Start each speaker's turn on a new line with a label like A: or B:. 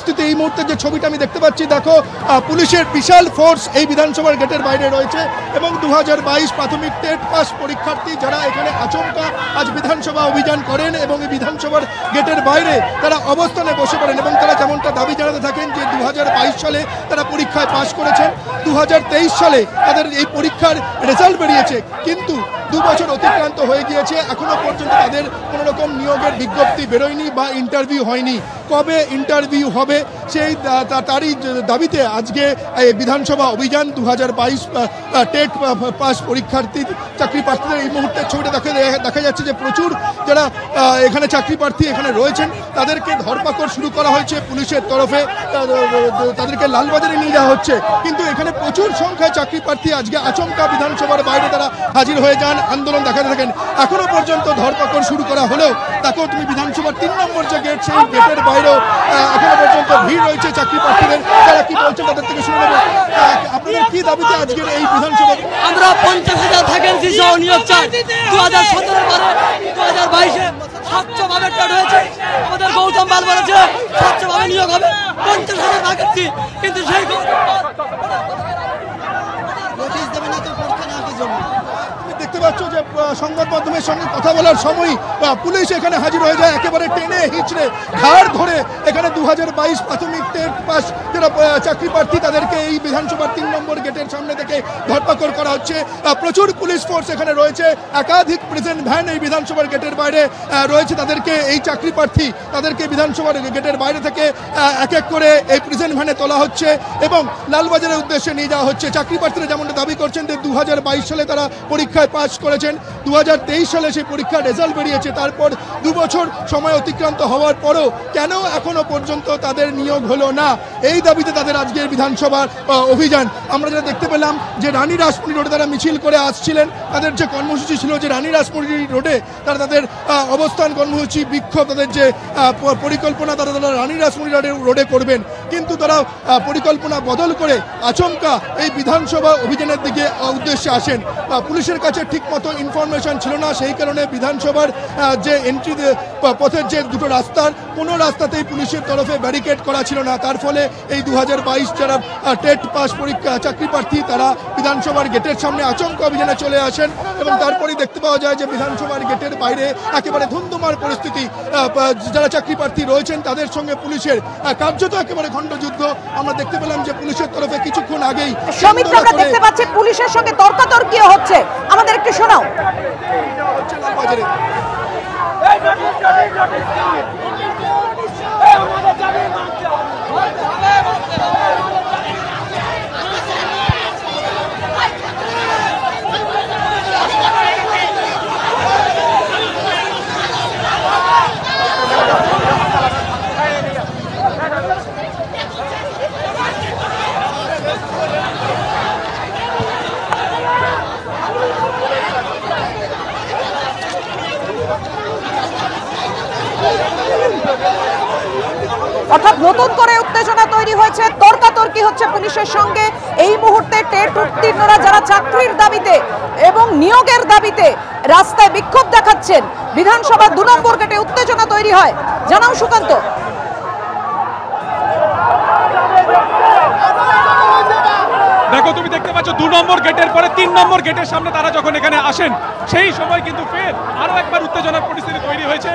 A: পরিস্থিতি। এই মুহূর্তে যে ছবিটা আমি দেখতে পাচ্ছি, দেখো পুলিশের বিশাল ফোর্স এই বিধানসভার গেটের বাইরে রয়েছে এবং 2022 প্রাথমিক টেট পাস পরীক্ষার্থী যারা এখানে আচমকা আজ বিধানসভা অভিযান করেন এবং এই বিধানসভার গেটের বাইরে তারা অবস্থানে বসে পড়েন এবং তারা যেমনটা দাবি জানাতে থাকেন যে 2022 সালে তারা পরীক্ষায় পাশ করেছেন, 2023 সালে তাদের এই পরীক্ষার রেজাল্ট বেরিয়েছে, কিন্তু 2 বছর অতিক্রান্ত হয়ে গিয়েছে, এখনো পর্যন্ত তাদের কোনো রকম নিয়োগের বিজ্ঞপ্তি বেরোয়নি বা ইন্টারভিউ হয়নি। কবে ইন্টারভিউ হবে সেই তারই দাবিতে আজকে এই বিধানসভা অভিযান। 2022 টেট পাস পরীক্ষার্থী চাকরি প্রার্থীদের এই মুহূর্তে ছবিটা দেখা যাচ্ছে যে প্রচুর যারা এখানে চাকরি প্রার্থী এখানে রয়েছেন তাদেরকে ধরপাকড় শুরু করা হয়েছে পুলিশের তরফে, তাদেরকে লালবাজারে নিয়ে যাওয়া হচ্ছে, কিন্তু এখানে প্রচুর সংখ্যায় চাকরি প্রার্থী আজকে আচমকা বিধানসভার বাইরে তারা হাজির হয়ে যান, আন্দোলন দেখাতে থাকেন। এখনো পর্যন্ত ধরপাকড় শুরু করা হলেও দেখো তুমি বিধানসভার 3 নম্বর যে গেট, সেই গেটের বাইরেও এখনো পর্যন্ত ভিড় রয়েছে চাকরি প্রার্থীদের। তারা কি বলছেন তাদের থেকে শুনে নেব। আপনাদের কি দাবিতে আজকের এই বিধানসভা?
B: আমরা 50,000 ভ্যাকেন্সি সহ নিয়োগ চাই। 2017 পরে 2022-এ স্বচ্ছভাবে টেট হয়েছে, আমাদের গৌতম পাল বলেছে স্বচ্ছভাবে নিয়োগ হবে, 50,000 ভ্যাকেন্সি, কিন্তু সেই নোটিশ দেবে না তো পরীক্ষা নেওয়ার জন্য।
A: দেখতে পাচ্ছ যে সংবাদ মাধ্যমের সঙ্গে কথা বলার সময় পুলিশ এখানে হাজির হয়ে যায়, একেবারে টেনে হিচড়ে ঘাড় ধরে এখানে 2022 প্রাথমিক টেট পাস যারা চাকরি প্রার্থী তাদেরকে এই বিধানসভার 3 নম্বর গেটের সামনে থেকে ধরপাকড় করা হচ্ছে। প্রচুর পুলিশ ফোর্স এখানে রয়েছে, একাধিক প্রেজেন্ট ভ্যান এই বিধানসভার গেটের বাইরে রয়েছে, তাদেরকে এই চাকরি প্রার্থী তাদেরকে বিধানসভার গেটের বাইরে থেকে এক এক করে এই প্রেজেন্ট ভ্যানে তোলা হচ্ছে এবং লালবাজারের উদ্দেশ্যে নিয়ে যাওয়া হচ্ছে। চাকরি প্রার্থীরা যেমনটা দাবি করছেন যে 2022 সালে তারা পরীক্ষায় পাস করেছেন, 2023 সালে সেই পরীক্ষার রেজাল্ট বেরিয়েছে, তারপর 2 বছর সময় অতিক্রান্ত হওয়ার পরও কেন এখনো পর্যন্ত তাদের নিয়োগ হলো না, এই দাবিতে তাদের আজকের বিধানসভার অভিযান। আমরা যেটা দেখতে পেলাম যে রানী রাসমণি রোডে তারা মিছিল করে আসছিলেন, তাদের যে কর্মসূচি ছিল যে রানী রাসমণি রোডে তারা তাদের অবস্থান কর্মসূচি, বিক্ষোভ, তাদের যে পরিকল্পনা তারা রানী রাসমণি রোডে করবেন, কিন্তু তারা পরিকল্পনা বদল করে আচমকা এই বিধানসভা অভিযানের দিকে উদ্দেশ্যে আসেন। পুলিশের কাছে ঠিকমতো ইনফরমেশন ছিল না, সেই কারণে বিধানসভার যে এন্ট্রি পথের যে দুটো রাস্তার কোনো রাস্তাতেই পুলিশের তরফে ব্যারিকেড করা ছিল না, তার ফলে এই 2022 যারা টেট পাস পরীক্ষা চাকরি প্রার্থী তারা বিধানসভার গেটের সামনে আচমকা অভিযানে চলে আসেন এবং তারপরেই দেখতে পাওয়া যায় যে বিধানসভার গেটের বাইরে একেবারে ধুন্ধুমার পরিস্থিতি। যারা চাকরি প্রার্থী রয়েছেন তাদের সঙ্গে পুলিশের কার্যত একেবারে খণ্ডযুদ্ধ আমরা দেখতে পেলাম যে পুলিশের তরফে কিছুক্ষণ আগেই
C: আমরা দেখতে পাচ্ছি পুলিশের সঙ্গে তর্কাতর্কিও হচ্ছে, আমাদের একটু শোনাও। অর্থাৎ নতুন করে উত্তেজনা তৈরি হয়েছে, তর্কাতর্কি হচ্ছে পুলিশের সঙ্গে। এই মুহূর্তে টেট উত্তীর্ণরা যারা চাকরির দাবিতে এবং নিয়োগের দাবিতে রাস্তায় বিক্ষোভ দেখাচ্ছেন, বিধানসভার 2 নম্বর গেটে উত্তেজনা তৈরি হয়। জানাও সুকান্ত।
D: দেখো তুমি দেখতে পাচ্ছ 2 নম্বর গেটের পরে 3 নম্বর গেটের সামনে তারা যখন এখানে আসেন সেই সময় কিন্তু ফের আরো একবার উত্তেজনার পরিস্থিতি তৈরি হয়েছে।